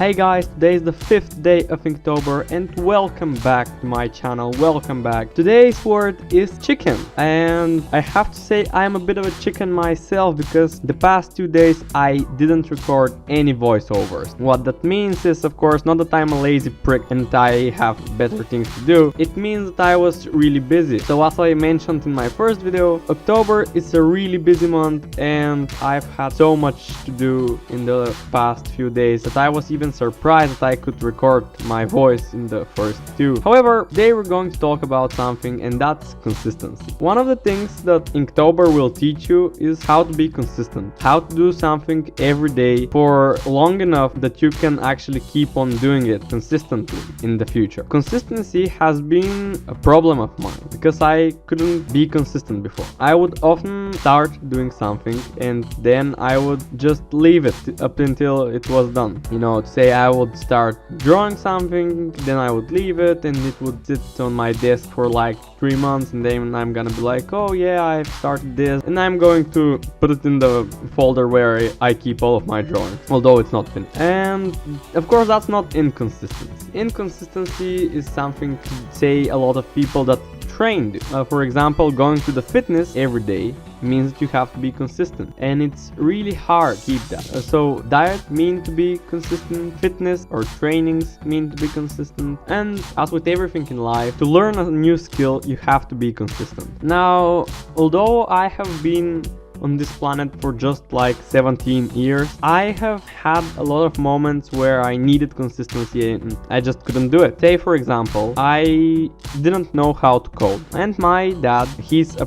Hey guys, today is the 5th day of Inktober and welcome back to my channel, welcome back. Today's word is chicken, and I have to say I am a bit of a chicken myself because the past 2 days I didn't record any voiceovers. What that means is, of course, not that I'm a lazy prick and I have better things to do. It means that I was really busy. So as I mentioned in my first video, October is a really busy month and I've had so much to do in the past few days that I was even surprised that I could record my voice in the first two. However, today we're going to talk about something, and that's consistency. One of the things that Inktober will teach you is how to be consistent, how to do something every day for long enough that you can actually keep on doing it consistently in the future. Consistency has been a problem of mine because I couldn't be consistent before. I would often start doing something and then I would just leave it up until it was done. You know, say I would start drawing something, then I would leave it and it would sit on my desk for like 3 months, and then I'm gonna be like, oh yeah, I've started this, and I'm going to put it in the folder where I keep all of my drawings, although it's not finished. And of course that's not inconsistency. Inconsistency is something, say, a lot of people that trained. For example, going to the fitness every day means that you have to be consistent, and it's really hard to keep that. So diet mean to be consistent, fitness or trainings mean to be consistent, and as with everything in life, to learn a new skill you have to be consistent. Now, although I have been on this planet for just like 17 years, I have had a lot of moments where I needed consistency and I just couldn't do it. Say for example, I didn't know how to code, and my dad, he's a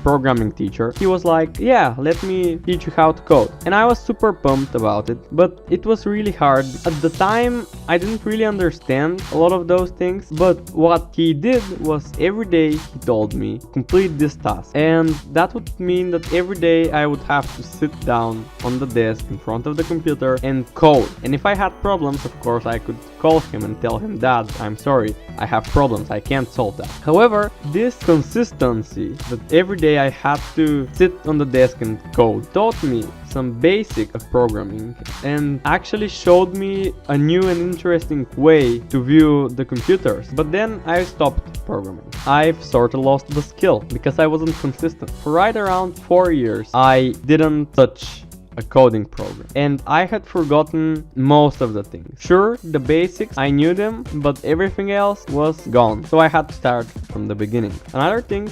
programming teacher, he was like, yeah, let me teach you how to code, and I was super pumped about it, but it was really hard. At the time I didn't really understand a lot of those things, but what he did was every day he told me, complete this task, and that would mean that every day I would have to sit down on the desk in front of the computer and code. And if I had problems, of course I could call him and tell him, Dad, I'm sorry, I have problems, I can't solve that. However, this consistency that every day I had to sit on the desk and code taught me some basic of programming and actually showed me a new and interesting way to view the computers. But then I stopped programming. I've sort of lost the skill because I wasn't consistent. For right around 4 years, I didn't touch a coding program, and I had forgotten most of the things. Sure, the basics, I knew them, but everything else was gone, so I had to start from the beginning. Another thing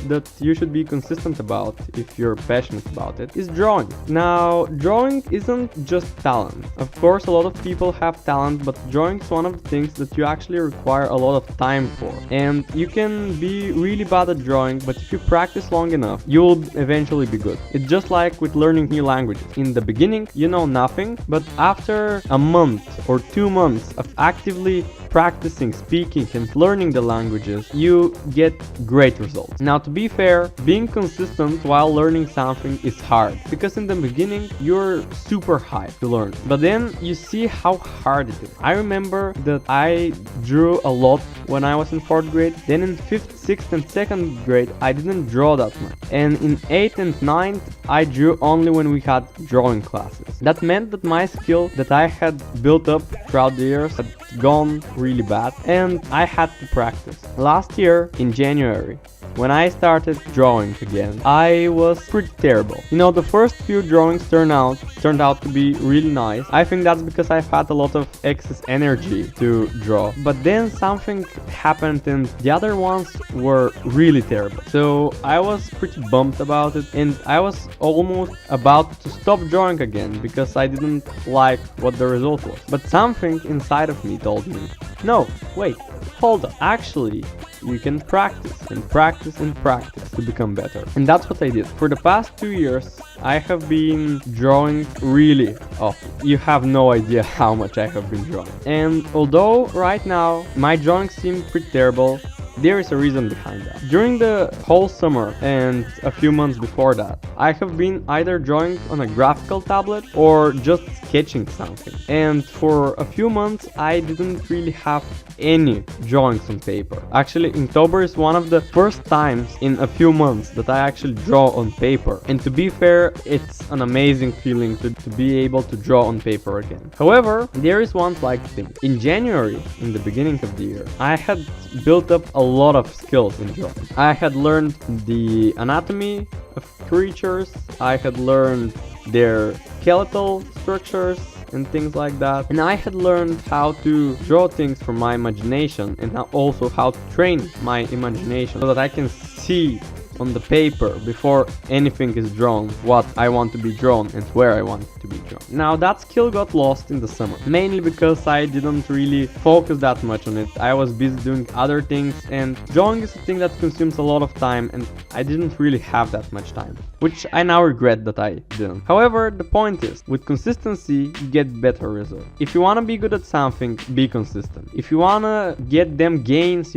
that you should be consistent about if you're passionate about it is drawing. Now, drawing isn't just talent. Of course, a lot of people have talent, but drawing is one of the things that you actually require a lot of time for. And you can be really bad at drawing, but if you practice long enough, you'll eventually be good. It's just like with learning new languages. In the beginning, you know nothing, but after a month or 2 months of actively practicing speaking and learning the languages, you get great results. Now, to be fair, being consistent while learning something is hard because in the beginning you're super hyped to learn, but then you see how hard it is. I remember that I drew a lot when I was in 4th grade, then in 5th, 6th and 2nd grade I didn't draw that much, and in 8th and 9th I drew only when we had drawing classes. That meant that my skill that I had built up throughout the years had gone really bad, and I had to practice. Last year in January, when I started drawing again, I was pretty terrible. You know, the first few drawings turned out to be really nice. I think that's because I've had a lot of excess energy to draw. But then something happened and the other ones were really terrible. So I was pretty bummed about it, and I was almost about to stop drawing again because I didn't like what the result was. But something inside of me told me, no, wait, hold up. Actually, you can practice and practice and practice to become better. And that's what I did. For the past 2 years, I have been drawing really often. You have no idea how much I have been drawing. And although right now my drawings seem pretty terrible, there is a reason behind that. During the whole summer and a few months before that, I have been either drawing on a graphical tablet or just sketching something. And for a few months, I didn't really have any drawings on paper. Actually, Inktober is one of the first times in a few months that I actually draw on paper. And to be fair, it's an amazing feeling to be able to draw on paper again. However, there is one slight thing. In January, in the beginning of the year, I had built up a lot of skills in drawing. I had learned the anatomy of creatures, I had learned their skeletal structures and things like that, and I had learned how to draw things from my imagination, and also how to train my imagination so that I can see on the paper before anything is drawn what I want to be drawn and where I want it to be drawn. Now that skill got lost in the summer, mainly because I didn't really focus that much on it. I was busy doing other things, and drawing is a thing that consumes a lot of time, and I didn't really have that much time, which I now regret that I didn't. However, the point is, with consistency you get better results. If you want to be good at something, be consistent. If you want to get them gains,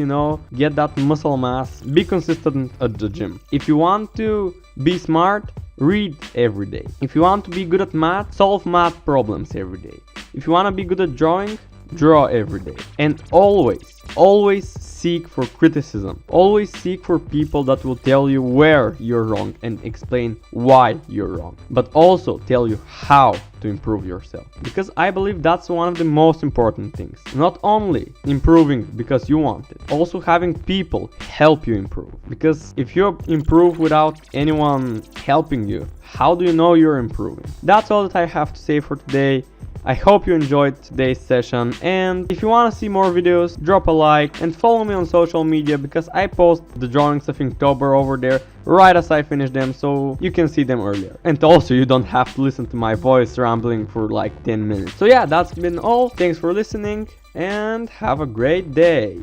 get that muscle mass, be consistent at the gym. If you want to be smart, read every day. If you want to be good at math, solve math problems every day. If you want to be good at drawing, draw every day. And always seek for criticism. Always seek for people that will tell you where you're wrong and explain why you're wrong. But also tell you how to improve yourself. Because I believe that's one of the most important things. Not only improving because you want it, also having people help you improve. Because if you improve without anyone helping you, how do you know you're improving? That's all that I have to say for today. I hope you enjoyed today's session, and if you want to see more videos, drop a like and follow me on social media, because I post the drawings of Inktober over there right as I finish them, so you can see them earlier. And also you don't have to listen to my voice rambling for like 10 minutes. So yeah, that's been all. Thanks for listening and have a great day.